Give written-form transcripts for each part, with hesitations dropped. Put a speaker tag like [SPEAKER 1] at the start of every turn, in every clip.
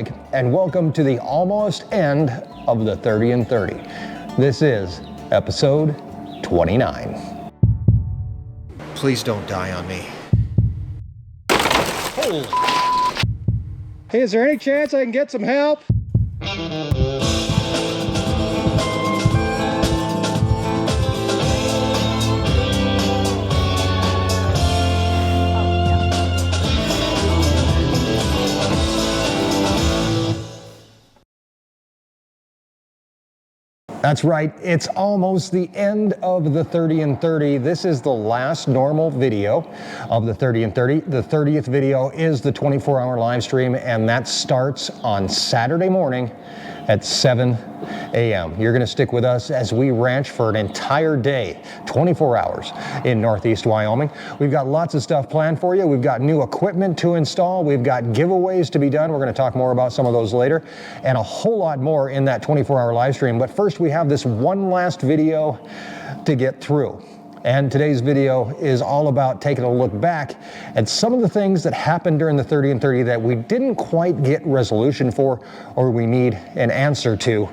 [SPEAKER 1] Mike, and welcome to the almost end of the 30 and 30. This is episode 29.
[SPEAKER 2] Please don't die on me.
[SPEAKER 1] Holy. Hey, is there any chance I can get some help? That's right, it's almost the end of the 30 and 30. This is the last normal video of the 30 and 30. The 30th video is the 24-hour live stream, and that starts on Saturday morning at 7 a.m. You're gonna stick with us as we ranch for an entire day, 24 hours in Northeast Wyoming. We've got lots of stuff planned for you. We've got new equipment to install. We've got giveaways to be done. We're gonna talk more about some of those later, and a whole lot more in that 24-hour live stream. But first, we have this one last video to get through. And today's video is all about taking a look back at some of the things that happened during the 30 and 30 that we didn't quite get resolution for, or we need an answer to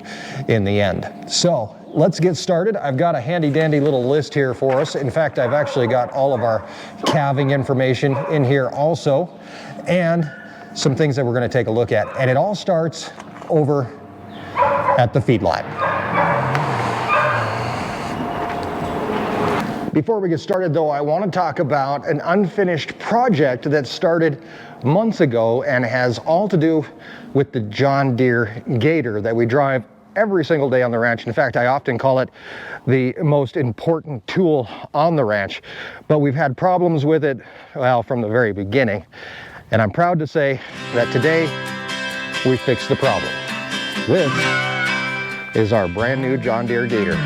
[SPEAKER 1] in the end. So let's get started. I've got a handy dandy little list here for us. In fact, I've actually got all of our calving information in here also, and some things that we're going to take a look at. And it all starts over at the feedlot. Before we get started though, I want to talk about an unfinished project that started months ago and has all to do with the John Deere Gator that we drive every single day on the ranch. In fact, I often call it the most important tool on the ranch, but we've had problems with it, well, from the very beginning. And I'm proud to say that today we fixed the problem. This is our brand new John Deere Gator.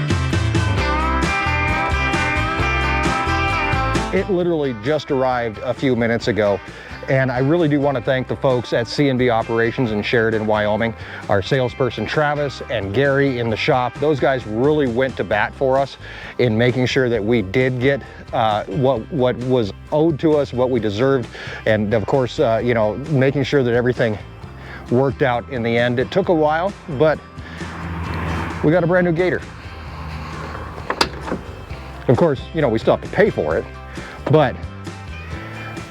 [SPEAKER 1] It literally just arrived a few minutes ago, and I really do want to thank the folks at C&B Operations in Sheridan, Wyoming, our salesperson Travis and Gary in the shop. Those guys really went to bat for us in making sure that we did get what was owed to us, what we deserved, and of course, you know, making sure that everything worked out in the end. It took a while, but we got a brand new Gator. Of course, you know, we still have to pay for it, but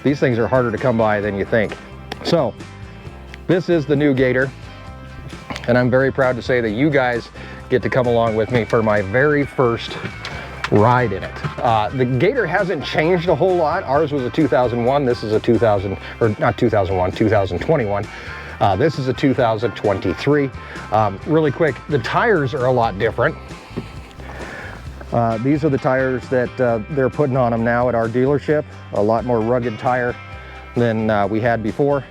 [SPEAKER 1] these things are harder to come by than you think. So this is the new Gator, and I'm very proud to say that you guys get to come along with me for my very first ride in it. The Gator hasn't changed a whole lot. Ours was a 2001. This is a 2021. This is a 2023. Really quick, the tires are a lot different. These are the tires that they're putting on them now at our dealership. A lot more rugged tire than we had before,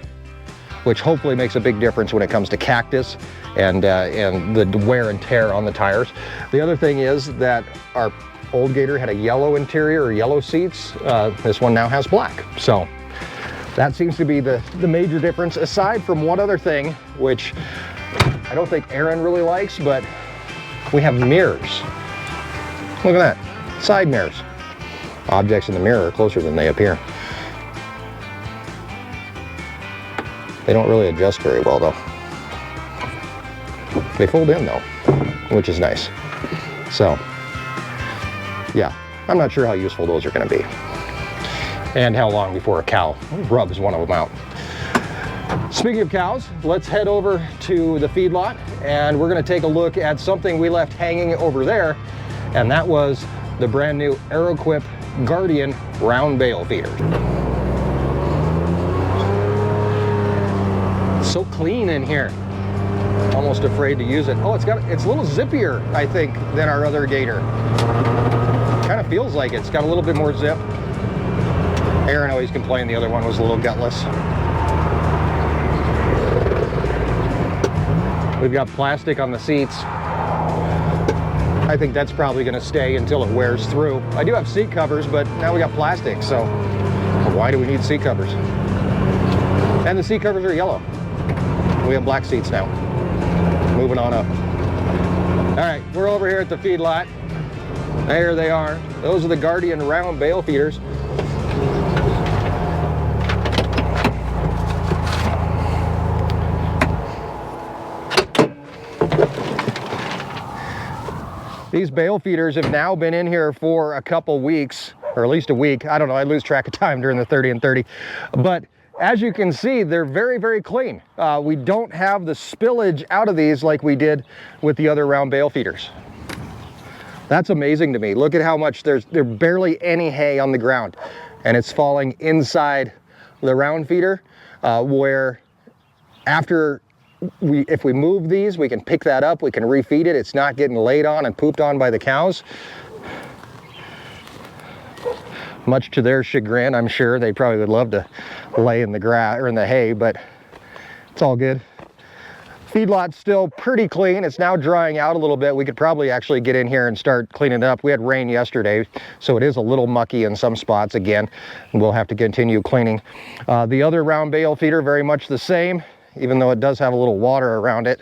[SPEAKER 1] which hopefully makes a big difference when it comes to cactus and the wear and tear on the tires. The other thing is that our old Gator had a yellow interior or yellow seats. This one now has black. So that seems to be the major difference, aside from one other thing, which I don't think Erin really likes, but we have mirrors. Look at that, side mirrors. Objects in the mirror are closer than they appear. They don't really adjust very well though. They fold in though, which is nice. So, yeah, I'm not sure how useful those are gonna be. And how long before a cow rubs one of them out. Speaking of cows, let's head over to the feedlot, and we're gonna take a look at something we left hanging over there, and that was the brand new Aeroquip Guardian round bale feeder. So clean in here. Almost afraid to use it. Oh, it's a little zippier, I think, than our other Gator. Kind of feels like it's got a little bit more zip. Erin always complained the other one was a little gutless. We've got plastic on the seats. I think that's probably gonna stay until it wears through. I do have seat covers, but now we got plastic, so why do we need seat covers? And the seat covers are yellow. We have black seats now. Moving on up. All right, we're over here at the feedlot. There they are. Those are the Guardian round bale feeders. These bale feeders have now been in here for a couple weeks, or at least a week. I don't know, I lose track of time during the 30 and 30. But as you can see, they're very, very clean. We don't have the spillage out of these like we did with the other round bale feeders. That's amazing to me. Look at how much there's barely any hay on the ground, and it's falling inside the round feeder, where after if we move these, we can pick that up, we can refeed it. It's not getting laid on and pooped on by the cows. Much to their chagrin, I'm sure. They probably would love to lay in the grass or in the hay, but it's all good. Feedlot's still pretty clean. It's now drying out a little bit. We could probably actually get in here and start cleaning it up. We had rain yesterday, so it is a little mucky in some spots again, and we'll have to continue cleaning. The other round bale feeder, very much the same, even though it does have a little water around it.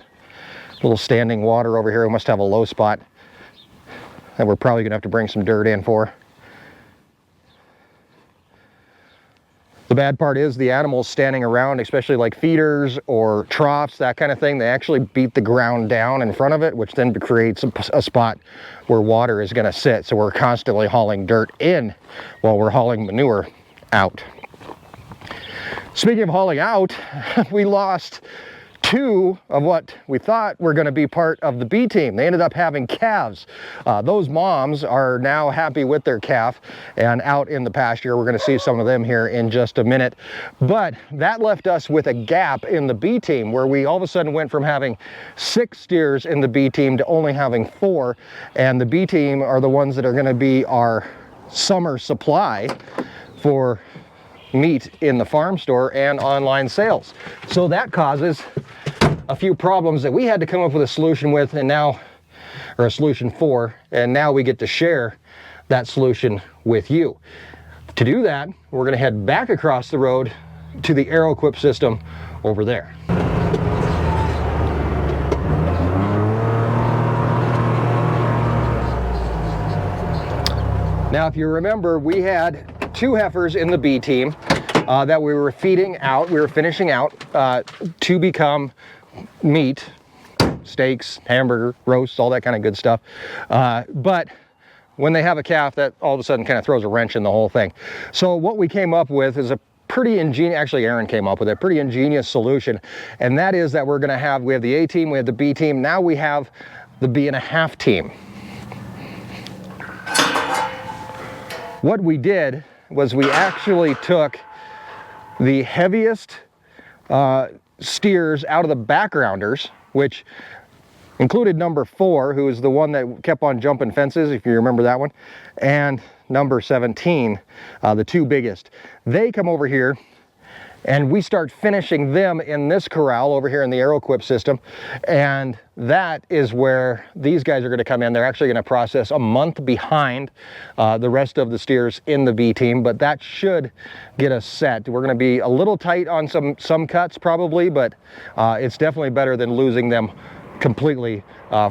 [SPEAKER 1] A little standing water over here. We must have a low spot that we're probably gonna have to bring some dirt in for. The bad part is the animals standing around, especially like feeders or troughs, that kind of thing, they actually beat the ground down in front of it, which then creates a spot where water is gonna sit. So we're constantly hauling dirt in while we're hauling manure out. Speaking of hauling out, we lost 2 of what we thought were going to be part of the B team. They ended up having calves. Those moms are now happy with their calf and out in the pasture. We're going to see some of them here in just a minute. But that left us with a gap in the B team, where we all of a sudden went from having 6 steers in the B team to only having 4. And the B team are the ones that are going to be our summer supply for meat in the farm store and online sales. So that causes a few problems that we had to come up with a solution with, and now, or a solution for, and now we get to share that solution with you. To do that, we're going to head back across the road to the Aeroquip system over there. Now, if you remember, we had 2 heifers in the B team that we were feeding out, we were finishing out to become meat, steaks, hamburger, roasts, all that kind of good stuff. But when they have a calf, that all of a sudden kind of throws a wrench in the whole thing. So what we came up with is a pretty ingenious, actually Erin came up with a pretty ingenious solution, and that is that we have the A team, we have the B team, now we have the B.5 team. What we did was we actually took the heaviest steers out of the backgrounders, which included number 4, who is the one that kept on jumping fences, if you remember that one, and number 17, the 2 biggest. They come over here and we start finishing them in this corral over here in the Aeroquip system, and that is where these guys are going to come in. They're actually going to process a month behind the rest of the steers in the B team, but that should get us set. We're going to be a little tight on some cuts probably, but it's definitely better than losing them completely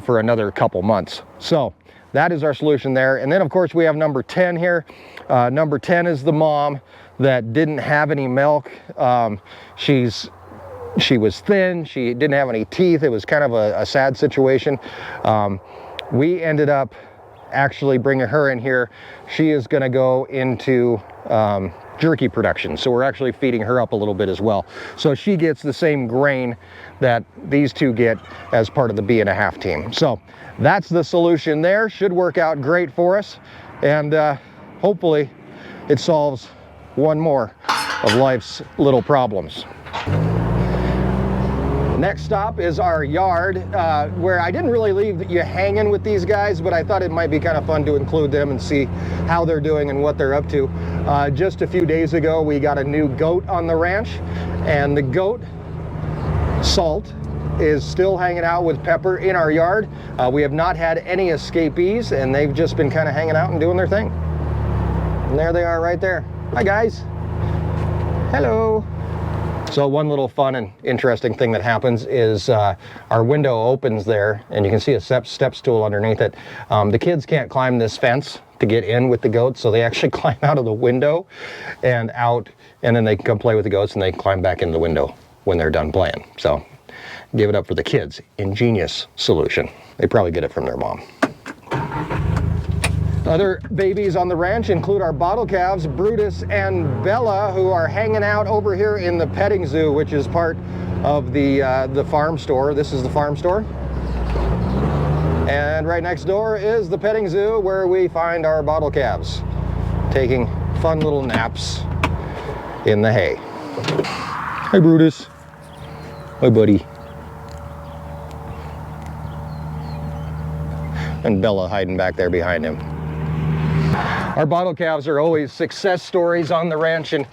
[SPEAKER 1] for another couple months. So that is our solution there. And then of course we have number 10 here. Number 10 is the mom that didn't have any milk. She was thin, she didn't have any teeth. It was kind of a sad situation. We ended up actually bringing her in here. She is going to go into jerky production, so we're actually feeding her up a little bit as well. So she gets the same grain that these 2 get as part of the B.5 team. So that's the solution there. Should work out great for us, and hopefully it solves one more of life's little problems. Next stop is our yard, where I didn't really leave you hanging with these guys, but I thought it might be kind of fun to include them and see how they're doing and what they're up to. Just a few days ago, we got a new goat on the ranch, and the goat, Salt, is still hanging out with Pepper in our yard. We have not had any escapees, and they've just been kind of hanging out and doing their thing. And there they are right there. Hi guys. Hello. So one little fun and interesting thing that happens is our window opens there, and you can see a step stool underneath it. The kids can't climb this fence to get in with the goats, so they actually climb out of the window and out, and then they can come play with the goats, and they climb back in the window when they're done playing. So give it up for the kids. Ingenious solution. They probably get it from their mom. Other babies on the ranch include our bottle calves, Brutus and Bella, who are hanging out over here in the petting zoo, which is part of the farm store. This is the farm store. And right next door is the petting zoo, where we find our bottle calves taking fun little naps in the hay. Hi, Brutus. Hi, buddy. And Bella hiding back there behind him. Our bottle calves are always success stories on the ranch, and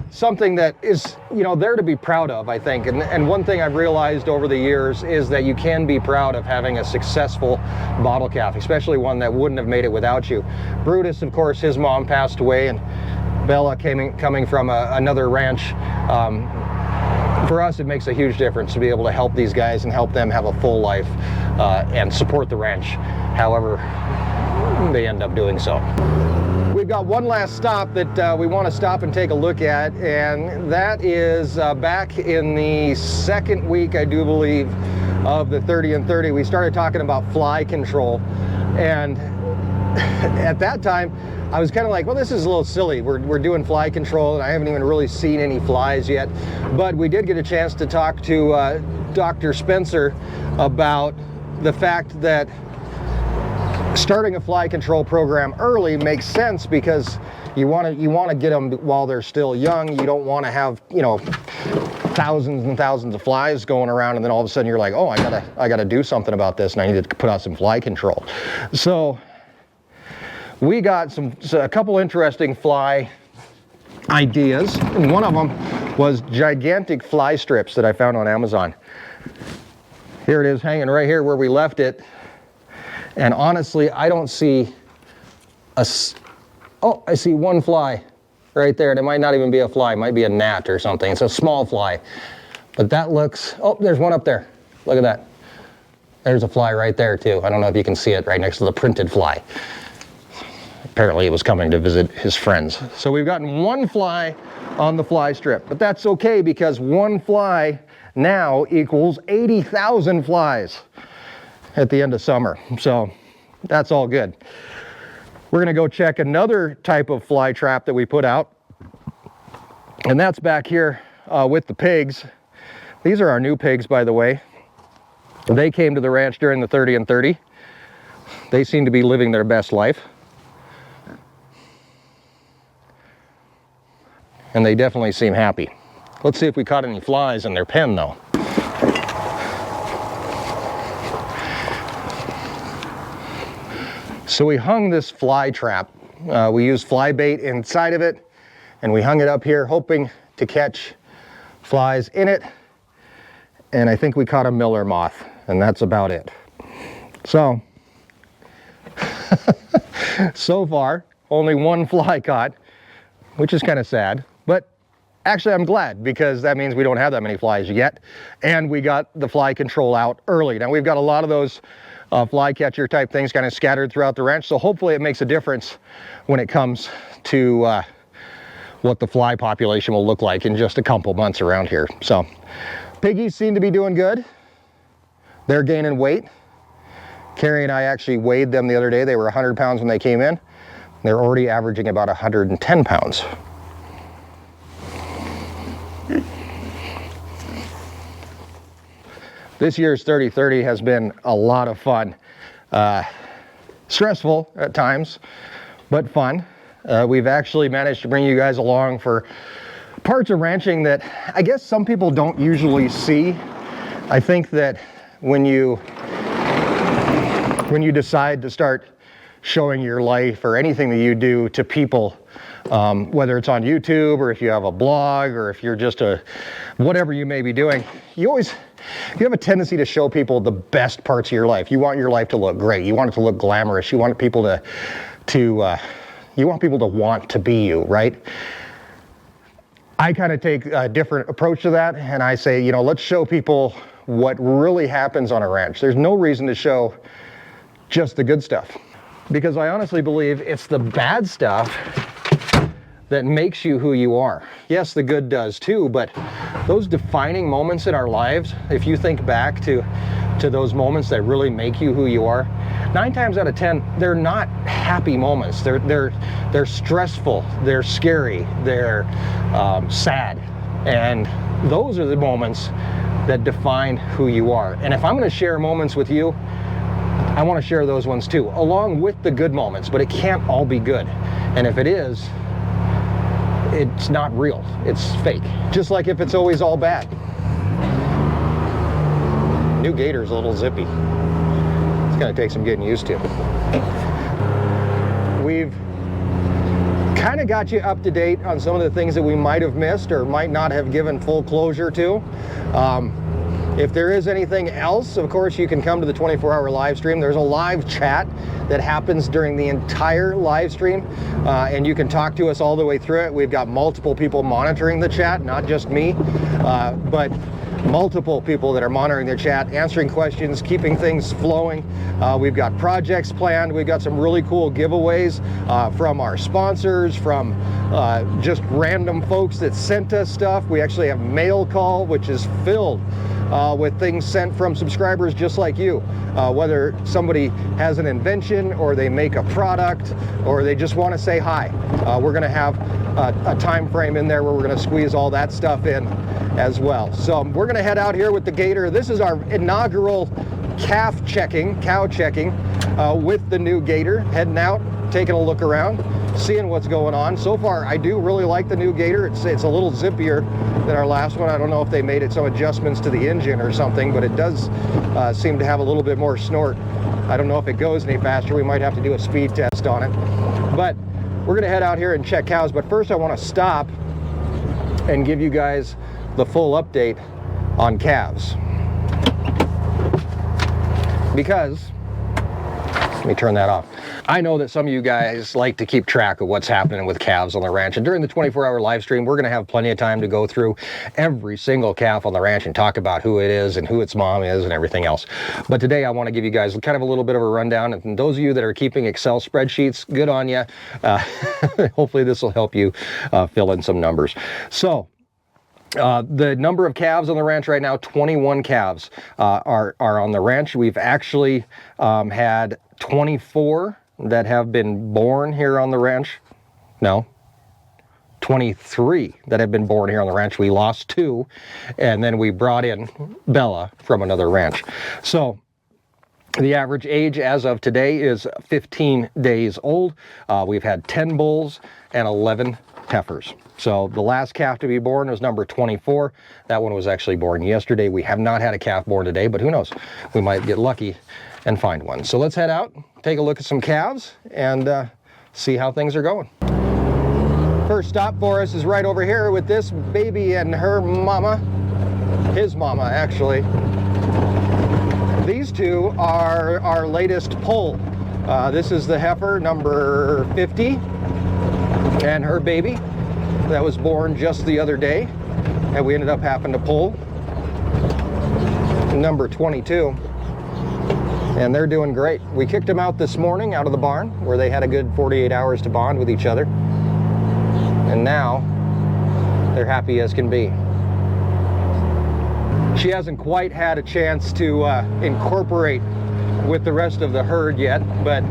[SPEAKER 1] something that is, you know, there to be proud of, I think. And one thing I've realized over the years is that you can be proud of having a successful bottle calf, especially one that wouldn't have made it without you. Brutus, of course, his mom passed away, and Bella coming from another ranch. For us, it makes a huge difference to be able to help these guys and help them have a full life and support the ranch, however they end up doing so. We've got one last stop that we want to stop and take a look at, and that is back in the second week, I do believe, of the 30 and 30. We started talking about fly control, and at that time I was kind of like, well, this is a little silly. We're doing fly control and I haven't even really seen any flies yet. But we did get a chance to talk to Dr. Spencer about the fact that starting a fly control program early makes sense, because you want to get them while they're still young. You don't want to have, you know, thousands and thousands of flies going around, and then all of a sudden you're like, oh, I gotta do something about this, and I need to put out some fly control. So we got a couple interesting fly ideas, and one of them was gigantic fly strips that I found on Amazon. Here it is, hanging right here where we left it. And honestly, I don't see oh, I see one fly right there, and it might not even be a fly, it might be a gnat or something. It's a small fly, but that looks, oh, there's one up there. Look at that. There's a fly right there too. I don't know if you can see it right next to the printed fly. Apparently it was coming to visit his friends. So we've gotten one fly on the fly strip, but that's okay, because one fly now equals 80,000 flies at the end of summer. So that's all good. We're gonna go check another type of fly trap that we put out, and that's back here with the pigs. These are our new pigs, by the way. They came to the ranch during the 30 and 30. They seem to be living their best life. And they definitely seem happy. Let's see if we caught any flies in their pen though. So we hung this fly trap. We used fly bait inside of it, and we hung it up here hoping to catch flies in it. And I think we caught a miller moth, and that's about it. So, so far, only one fly caught, which is kind of sad. But actually, I'm glad, because that means we don't have that many flies yet, and we got the fly control out early. Now, we've got a lot of those fly catcher type things kind of scattered throughout the ranch, so hopefully it makes a difference when it comes to what the fly population will look like in just a couple months around here. So piggies seem to be doing good. They're gaining weight. Carrie and I actually weighed them the other day. They were 100 pounds when they came in. They're already averaging about 110 pounds. This year's 30-30 has been a lot of fun. Stressful at times, but fun. We've actually managed to bring you guys along for parts of ranching that I guess some people don't usually see. I think that when you decide to start showing your life or anything that you do to people, whether it's on YouTube or if you have a blog or if you're just whatever you may be doing, you have a tendency to show people the best parts of your life. You want your life to look great. You want it to look glamorous. You want people you want people to want to be you, right? I kind of take a different approach to that, and I say, you know, let's show people what really happens on a ranch. There's no reason to show just the good stuff, because I honestly believe it's the bad stuff that makes you who you are. Yes, the good does too, but those defining moments in our lives, if you think back to those moments that really make you who you are, 9 times out of 10, they're not happy moments. They're stressful, they're scary, they're sad. And those are the moments that define who you are. And if I'm going to share moments with you, I want to share those ones too, along with the good moments, but it can't all be good. And if it is, it's not real, it's fake. Just like if it's always all bad. New Gator's a little zippy. It's going to take some getting used to. We've kind of got you up to date on some of the things that we might have missed or might not have given full closure to. If there is anything else, of course, you can come to the 24-hour live stream. There's a live chat that happens during the entire live stream, and you can talk to us all the way through it. We've got multiple people monitoring the chat, not just me, but multiple people that are monitoring their chat, answering questions, keeping things flowing. We've got projects planned. We've got some really cool giveaways from our sponsors, from just random folks that sent us stuff. We actually have mail call, which is filled with things sent from subscribers just like you. Whether somebody has an invention or they make a product or they just want to say hi. We're going to have a time frame in there where we're going to squeeze all that stuff in as well. So we're going to head out here with the Gator. This is our inaugural cow checking with the new Gator. Heading out, taking a look around, seeing what's going on. So far, I do really like the new Gator. It's a little zippier than our last one. I don't know if they made some adjustments to the engine or something, but it does seem to have a little bit more snort. I don't know if it goes any faster. We might have to do a speed test on it. But we're going to head out here and check cows. But first, I want to stop and give you guys the full update on calves. Because, let me turn that off. I know that some of you guys like to keep track of what's happening with calves on the ranch, and during the 24-hour live stream, we're going to have plenty of time to go through every single calf on the ranch and talk about who it is and who its mom is and everything else. But today I want to give you guys kind of a little bit of a rundown, and those of you that are keeping Excel spreadsheets, good on you. Hopefully this will help you fill in some numbers. So, the number of calves on the ranch right now, 21 calves are on the ranch. We've actually had 24 that have been born here on the ranch. No, 23 that have been born here on the ranch. We lost 2, and then we brought in Bella from another ranch. So the average age as of today is 15 days old. We've had 10 bulls and 11 heifers. So the last calf to be born was number 24. That one was actually born yesterday. We have not had a calf born today, but who knows? We might get lucky and find one. So let's head out, take a look at some calves, and see how things are going. First stop for us is right over here with this baby and her mama. His mama, actually. These two are our latest poll. This is the heifer, number 50, and her baby that was born just the other day, and we ended up having to pull, number 22, and they're doing great. We kicked them out this morning out of the barn where they had a good 48 hours to bond with each other, and now they're happy as can be. She hasn't quite had a chance to incorporate with the rest of the herd yet, but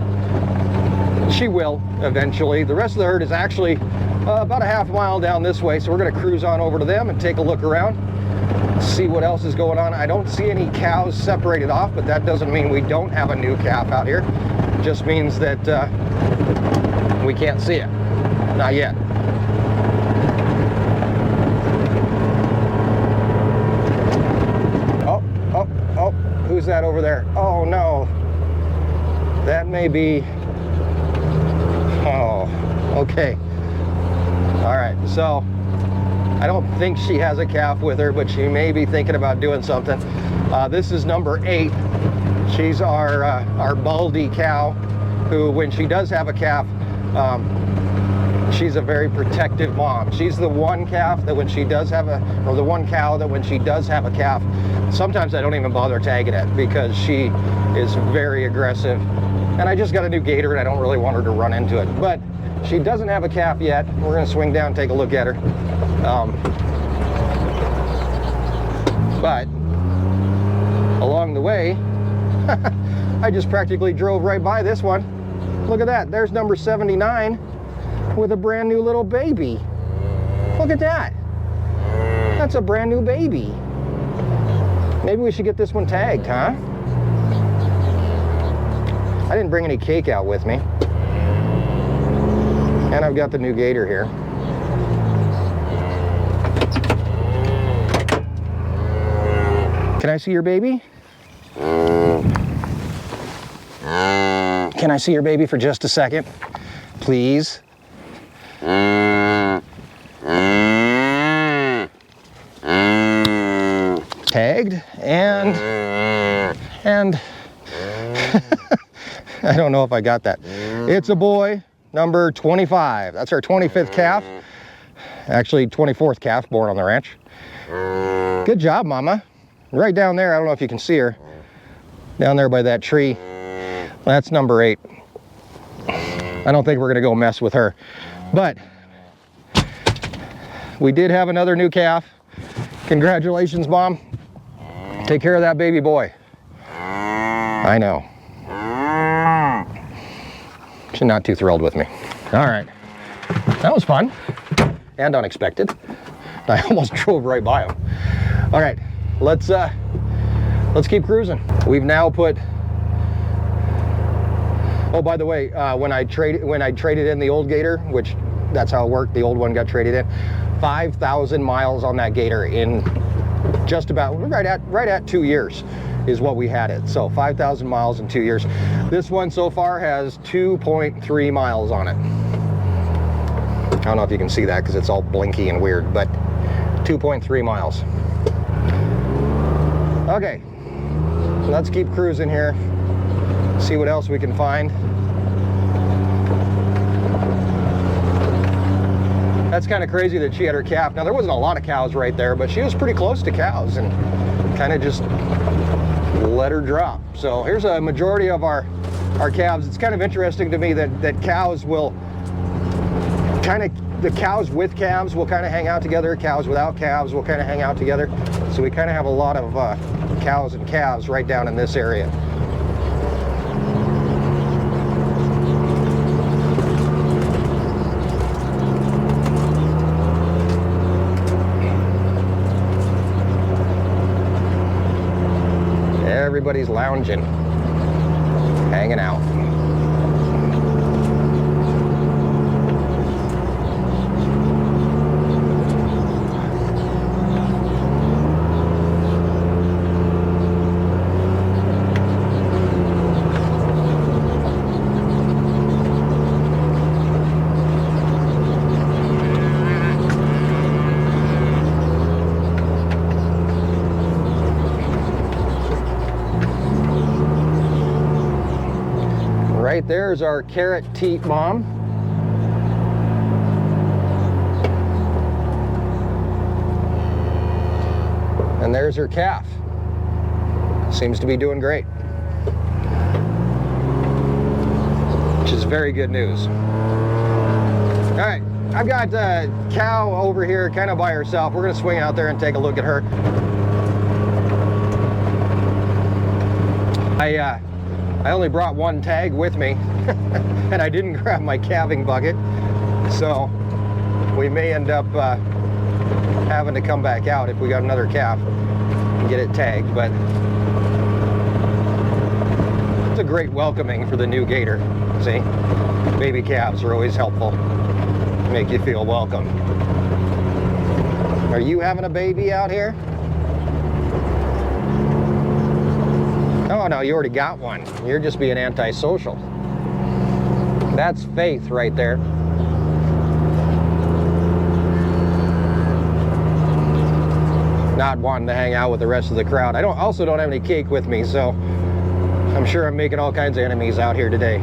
[SPEAKER 1] she will eventually. The rest of the herd is actually about a half mile down this way, so we're going to cruise on over to them and take a look around, see what else is going on. I don't see any cows separated off, but that doesn't mean we don't have a new calf out here. It just means that we can't see it. Not yet. Oh, who's that over there? Oh no, that may be, oh, okay. All right, so I don't think she has a calf with her, but she may be thinking about doing something. This is number 8. She's our baldy cow, who, when she does have a calf, she's a very protective mom. She's the one calf that when she does have the one cow that when she does have a calf, sometimes I don't even bother tagging it because she is very aggressive. And I just got a new Gator and I don't really want her to run into it. But she doesn't have a calf yet. We're going to swing down and take a look at her. But along the way, I just practically drove right by this one. Look at that, there's number 79 with a brand new little baby. Look at that. That's a brand new baby. Maybe we should get this one tagged, huh? I didn't bring any cake out with me. And I've got the new gator here. Can I see your baby? Can I see your baby for just a second? Please? Tagged and I don't know if I got that. It's a boy, number 25. That's our 25th calf. Actually, 24th calf born on the ranch. Good job, Mama. Right down there, I don't know if you can see her. Down there by that tree. That's number 8. I don't think we're gonna go mess with her. But we did have another new calf. Congratulations, Mom. Take care of that baby boy. I know. She's not too thrilled with me. All right, that was fun and unexpected. I almost drove right by him. All right, let's keep cruising. We've now put. Oh, by the way, when I traded in the old Gator, which that's how it worked. The old one got traded in. 5,000 miles on that Gator in just about right at 2 years is what we had it. So 5,000 miles in 2 years. This one so far has 2.3 miles on it. I don't know if you can see that because it's all blinky and weird, but 2.3 miles. Okay, let's keep cruising here. See what else we can find. That's kind of crazy that she had her calf. Now there wasn't a lot of cows right there, but she was pretty close to cows and kind of just let her drop. So here's a majority of our calves. It's kind of interesting to me that cows will the cows with calves will kind of hang out together. Cows without calves will kind of hang out together. So we kind of have a lot of cows and calves right down in this area. Everybody's lounging, hanging out. Right there's our carrot teat mom. And there's her calf. Seems to be doing great. Which is very good news. All right, I've got a cow over here kind of by herself. We're gonna swing out there and take a look at her. I only brought one tag with me and I didn't grab my calving bucket, so we may end up having to come back out if we got another calf and get it tagged. But it's a great welcoming for the new Gator. See, baby calves are always helpful, make you feel welcome. Are you having a baby out here? Oh no, you already got one. You're just being antisocial. That's Faith right there. Not wanting to hang out with the rest of the crowd. I also don't have any cake with me, so I'm sure I'm making all kinds of enemies out here today.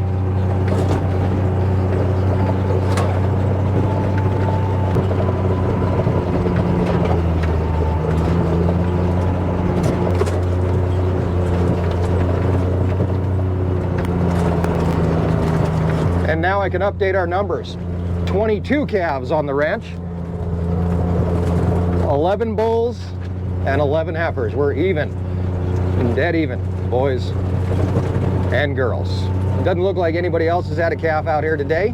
[SPEAKER 1] And now I can update our numbers. 22 calves on the ranch, 11 bulls, and 11 heifers. We're even, dead even, boys. and girls. Doesn't look like anybody else has had a calf out here today,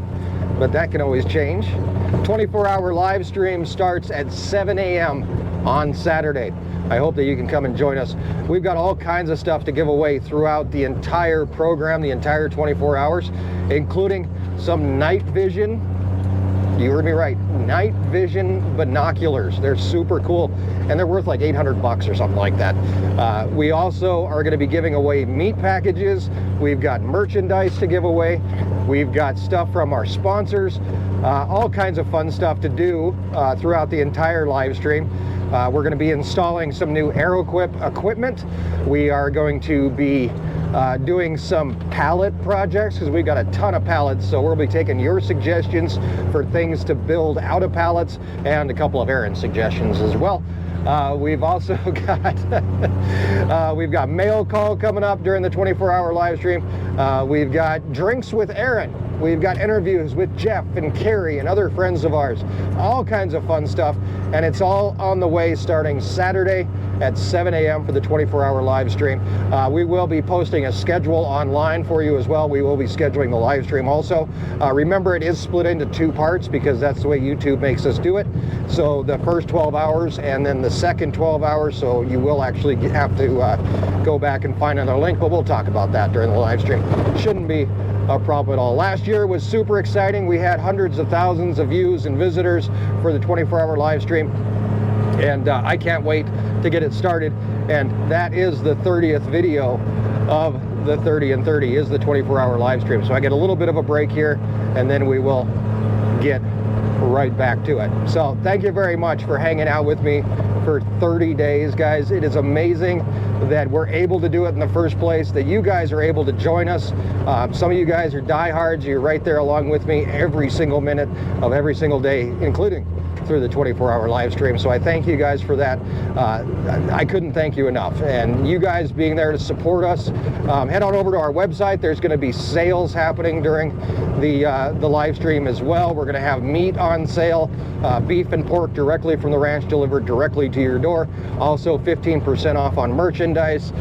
[SPEAKER 1] but that can always change. 24-hour live stream starts at 7 a.m. on Saturday. I hope that you can come and join us. We've got all kinds of stuff to give away throughout the entire program, the entire 24 hours, including some night vision. You heard me right, night vision binoculars. They're super cool, and they're worth like 800 bucks or something like that. We also are gonna be giving away meat packages. We've got merchandise to give away. We've got stuff from our sponsors, all kinds of fun stuff to do throughout the entire live stream. We're gonna be installing some new AeroQuip equipment. We are going to be doing some pallet projects because we've got a ton of pallets, so we'll be taking your suggestions for things to build out of pallets and a couple of Erin suggestions as well. We've also got we've got mail call coming up during the 24-hour live stream. We've got drinks with Erin. We've got interviews with Jeff and Carrie and other friends of ours. All kinds of fun stuff, and it's all on the way starting Saturday at 7 a.m. for the 24-hour live stream. We will be posting a schedule online for you as well. We will be scheduling the live stream also. Remember, it is split into 2 parts because that's the way YouTube makes us do it. So the first 12 hours and then the second 12 hours, so you will actually have to go back and find another link, but we'll talk about that during the live stream. Shouldn't be a problem at all. Last year was super exciting. We had hundreds of thousands of views and visitors for the 24-hour live stream, and I can't wait to get it started. And that is the 30th video of the 30 and 30 is the 24-hour live stream. So I get a little bit of a break here, and then we will get right back to it. So thank you very much for hanging out with me for 30 days, guys. It is amazing that we're able to do it in the first place, that you guys are able to join us. Some of you guys are diehards. You're right there along with me every single minute of every single day, including through the 24-hour live stream. So I thank you guys for that. I couldn't thank you enough. And you guys being there to support us, head on over to our website. There's going to be sales happening during the live stream as well. We're going to have meat on sale, beef and pork directly from the ranch delivered directly to your door. Also 15% off on merchandise.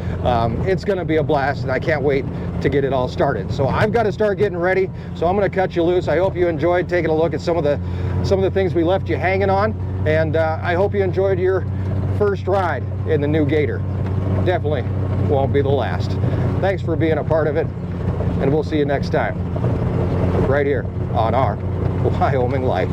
[SPEAKER 1] It's going to be a blast, and I can't wait to get it all started. So I've got to start getting ready. So I'm going to cut you loose. I hope you enjoyed taking a look at some of the things we left you hanging on, and I hope you enjoyed your first ride in the new Gator. Definitely won't be the last. Thanks for being a part of it, and we'll see you next time right here on Our Wyoming Life.